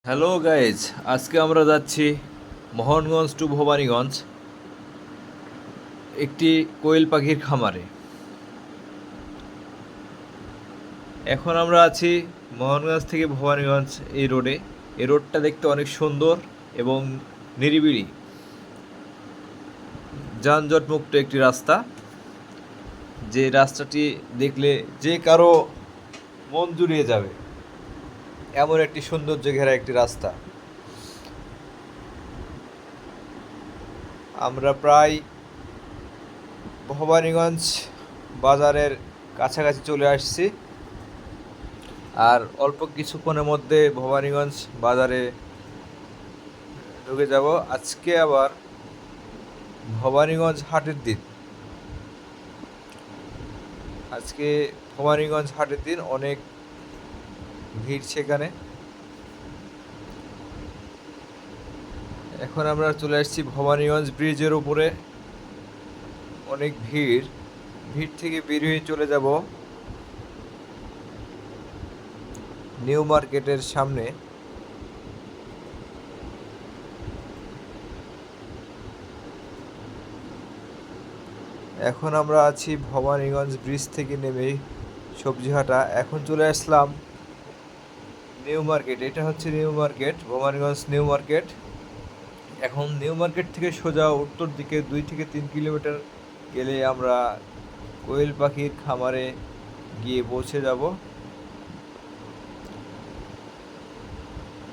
Hello guys, আজকে আমরা যাচ্ছি মোহনগঞ্জ টু ভবানীগঞ্জ একটি কোয়েল পাখির খামারে। এখন আমরা আছি মোহনগঞ্জ থেকে ভবানীগঞ্জ এই রোডে। এই রোডটা দেখতে অনেক সুন্দর এবং নিরিবিলি, যানজটমুক্ত একটি রাস্তা। যে রাস্তাটি দেখলে যে কারো মন জুড়িয়ে যাবে এমন একটি সৌন্দর্য ঘেরা একটি রাস্তা। আমরা প্রায় ভবানীগঞ্জ বাজারের কাছাকাছি চলে আসছি, আর অল্প কিছুক্ষণের মধ্যে ভবানীগঞ্জ বাজারে ঢুকে যাব। আজকে আবার ভবানীগঞ্জ হাটের দিন। আজকে ভবানীগঞ্জ হাটের দিন, অনেক ভিড় সেখানে। এখন আমরা চলে আসছি ভবানীগঞ্জ ব্রিজের উপরে। অনেক ভিড়, ভিড় থেকে বের হয়ে চলে যাব নিউ মার্কেটের সামনে। এখন আমরা আছি ভবানীগঞ্জ ব্রিজ থেকে নেমে সবজিহাটা। এখন চলে আসলাম নিউ মার্কেট। এটা হচ্ছে new market, Bhabaniganj new market. এখন নিউ মার্কেট থেকে সোজা উত্তর দিকে 2 থেকে 3 কিলোমিটার গেলে আমরা কোয়েল পাখির খামারে গিয়ে পৌঁছে যাব।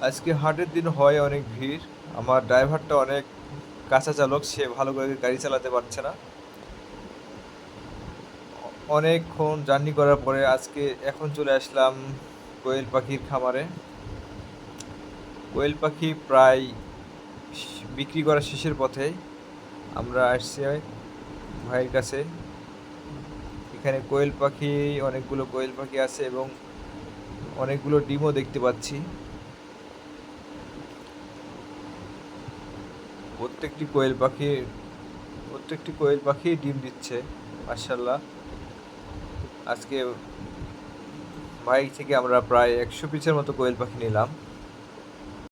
আজকে হাটের দিন হয় অনেক ভিড়। আমার ড্রাইভারটা অনেক কাঁচা চালক, সে ভালো করে গাড়ি চালাতে পারছে না। অনেকক্ষণ জার্নি করার পরে আজকে এখন চলে আসলাম কোয়েল পাখির খামারে। কোয়েল পাখি প্রায় বিক্রি করা শেষের পথে আমরা আসছি ভাইয়ের কাছে। এখানে কোয়েল পাখি, অনেকগুলো কোয়েল পাখি আছে এবং অনেকগুলো ডিমও দেখতে পাচ্ছি। প্রত্যেকটি কোয়েল পাখি ডিম দিচ্ছে, মাশাআল্লাহ। আজকে ভাই থেকে আমরা প্রায় 100 পিসের মতো কোয়েল পাখি নিলাম।